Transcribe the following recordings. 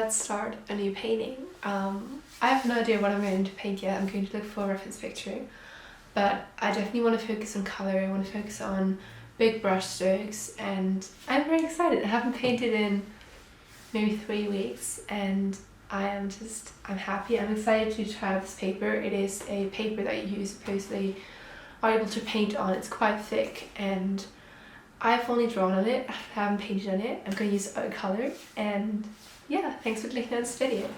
let's start a new painting. I have no idea what I'm going to paint yet. I'm going to look for a reference picture, but I definitely want to focus on color. I want to focus on big brush strokes, and I'm very excited. I haven't painted in maybe 3 weeks, and I'm happy. I'm excited to try this paper. It is a paper that you supposedly are able to paint on. It's quite thick, and I've only drawn on it. I haven't painted on it. I'm going to use other color, and yeah, thanks for clicking on this video.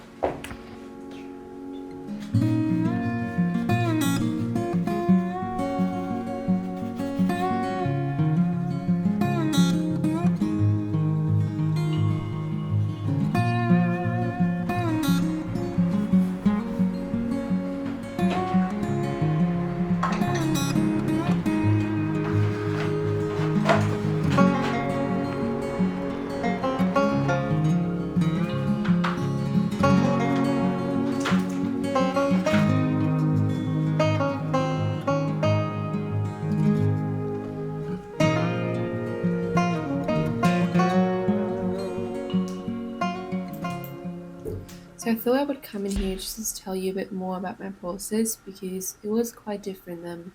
So I thought I would come in here just to tell you a bit more about my process, because it was quite different than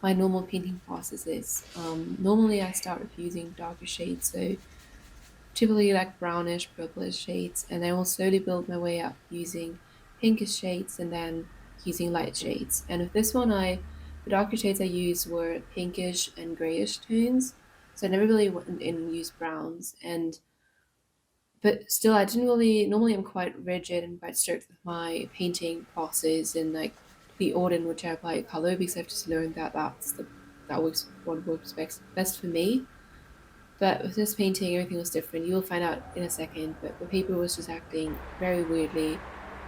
my normal painting processes. Normally I start with using darker shades, so typically like brownish, purplish shades, and I will slowly build my way up using pinkish shades and then using light shades. And with this one, the darker shades I used were pinkish and grayish tones, so I never really went in and used browns. But still, I didn't really. Normally, I'm quite rigid and quite strict with my painting process and like the order in which I apply a color, because I've just learned that that works what works best for me. But with this painting, everything was different. You will find out in a second. But the paper was just acting very weirdly,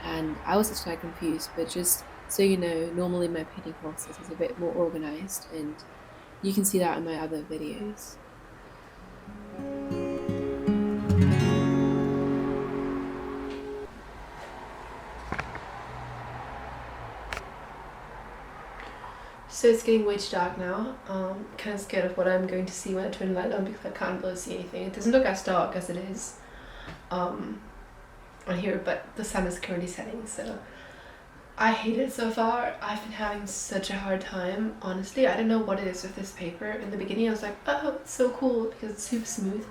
and I was just quite confused. But just so you know, normally my painting process is a bit more organized, and you can see that in my other videos. So it's getting way too dark now. Kind of scared of what I'm going to see when I turn the light on, because I can't really see anything. It doesn't look as dark as it is on here, but the sun is currently setting, so I hate it so far. I've been having such a hard time, honestly. I don't know what it is with this paper. In the beginning I was like, oh, it's so cool because it's super smooth.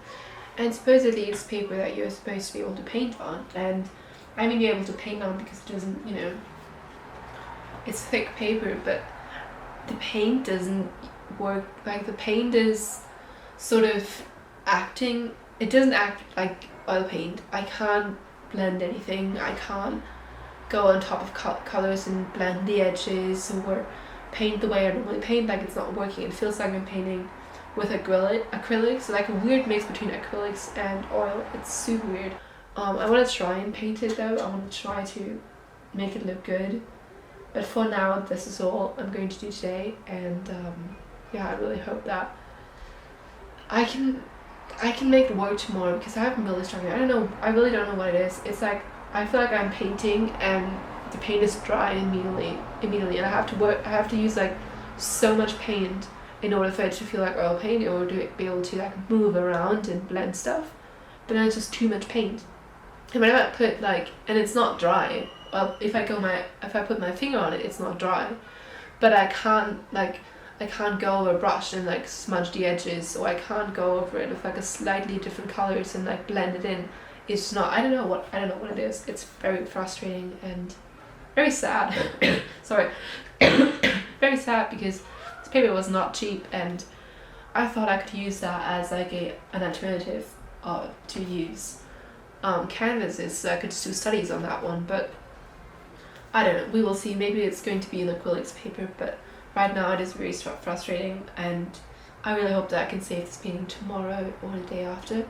And supposedly it's paper that you're supposed to be able to paint on, and I'm only able to paint on because it doesn't, it's thick paper, but the paint doesn't work. Like, the paint is sort of acting, it doesn't act like oil paint. I can't blend anything. I can't go on top of colors and blend the edges or paint the way I normally paint. Like, it's not working. It feels like I'm painting with acrylics, so like a weird mix between acrylics and oil. It's super weird. I want to try and paint it though. I want to try to make it look good. But for now, this is all I'm going to do today, and yeah, I really hope that I can make it work tomorrow, because I haven't really struggling. I really don't know what it is. It's like I feel like I'm painting and the paint is dry immediately, and I have to use like so much paint in order for it to feel like oil paint, in order to be able to like move around and blend stuff. But then it's just too much paint, and whenever I put and it's not dry. Well, if I put my finger on it, it's not dry, but I can't go over a brush and like smudge the edges, or I can't go over it with like a slightly different colors and like blend it in. It's not. I don't know what it is. It's very frustrating and very sad. Sorry, very sad, because this paper was not cheap, and I thought I could use that as like an alternative to use canvases, so I could just do studies on that one, but I don't know, we will see. Maybe it's going to be an acrylics paper, but right now it is very frustrating, and I really hope that I can save this painting tomorrow or the day after,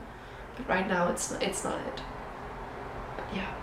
but right now it's not it. But yeah.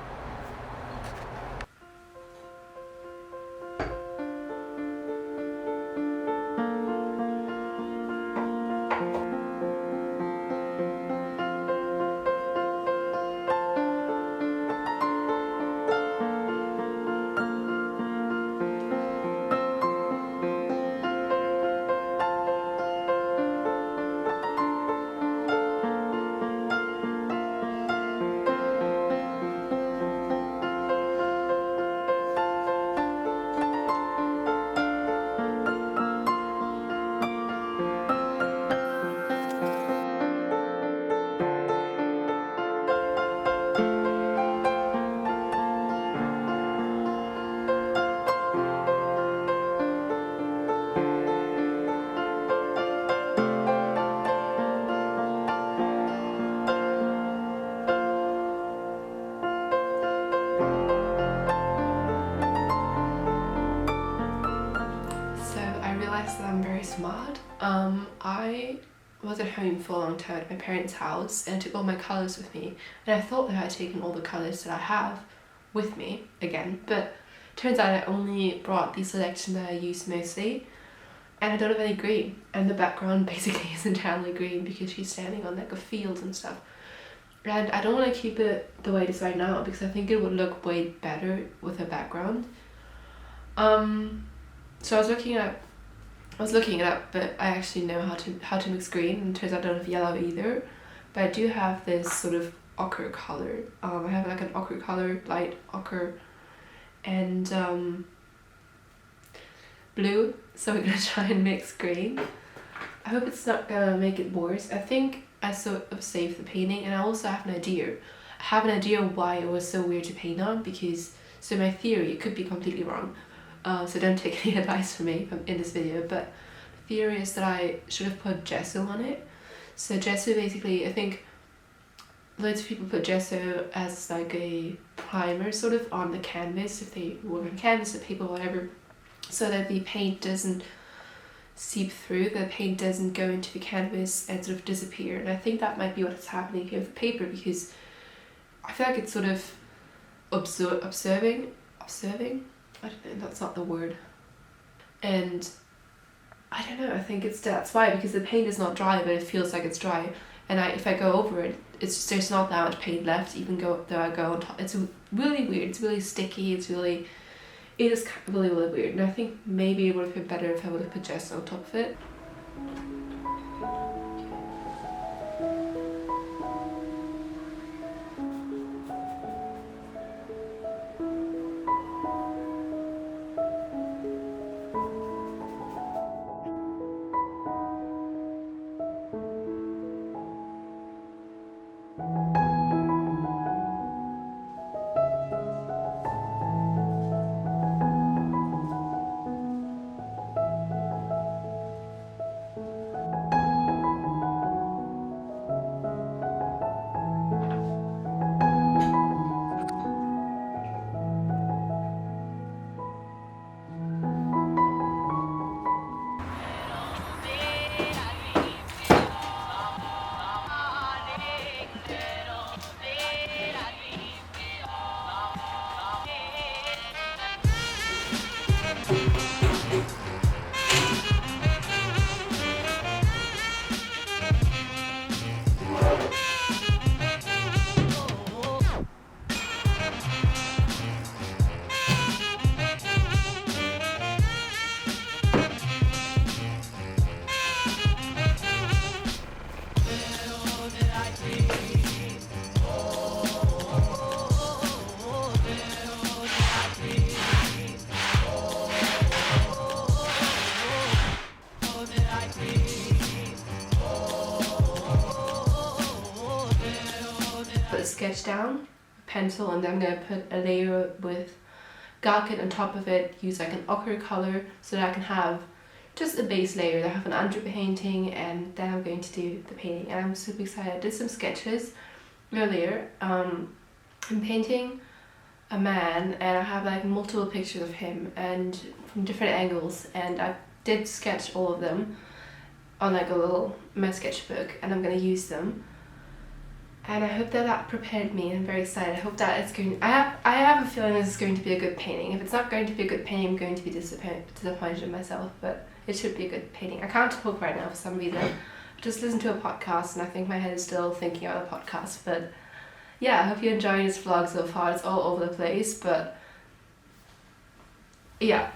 that I'm very smart. I was at home for a long time at my parents' house and I took all my colours with me, and I thought that I had taken all the colours that I have with me again, but turns out I only brought the selection that I use mostly, and I don't have any green, and the background basically is entirely green because she's standing on like a field and stuff. And I don't want to keep it the way it is right now because I think it would look way better with a background. So I was looking it up, but I actually know how to mix green, and it turns out I don't have yellow either. But I do have this sort of ochre color. I have like an ochre color, light ochre, and blue. So we're gonna try and mix green. I hope it's not gonna make it worse. I think I sort of saved the painting, and I also have an idea. I have an idea why it was so weird to paint on, because so my theory, it could be completely wrong. So don't take any advice from me in this video, but the theory is that I should have put gesso on it. So gesso basically, I think loads of people put gesso as like a primer sort of on the canvas, if they work on canvas or paper, whatever, so that the paint doesn't seep through, the paint doesn't go into the canvas and sort of disappear. And I think that might be what's happening here with the paper, because I feel like it's sort of observing. I don't know, that's not the word. And I don't know, I think that's why, because the paint is not dry, but it feels like it's dry. And if I go over it, it's just, there's not that much paint left, even though I go on top. It's really weird, it's really sticky, it is really weird. And I think maybe it would have been better if I would have put gesso on top of it. Put a sketch down, pencil, and then I'm going to put a layer with Galkit on top of it, use like an ochre color so that I can have just a base layer. I have an underpainting, and then I'm going to do the painting, and I'm super excited. I did some sketches earlier. I'm painting a man, and I have like multiple pictures of him and from different angles, and I did sketch all of them on like my sketchbook, and I'm going to use them. And I hope that prepared me. I'm very excited. I hope that it's going. I have a feeling this is going to be a good painting. If it's not going to be a good painting, I'm going to be disappointed in myself. But it should be a good painting. I can't talk right now for some reason. I just listened to a podcast, and I think my head is still thinking about a podcast. But yeah, I hope you're enjoying this vlog so far. It's all over the place, but yeah.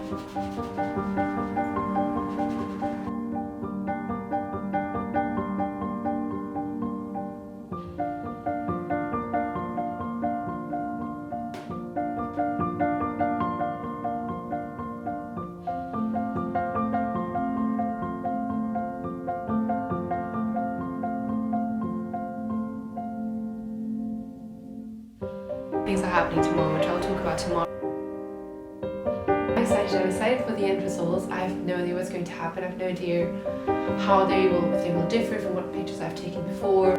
Things are happening tomorrow, which I'll talk about tomorrow. I'm excited for the end results. I have no idea what's going to happen. I have no idea how if they will differ from what pictures I've taken before.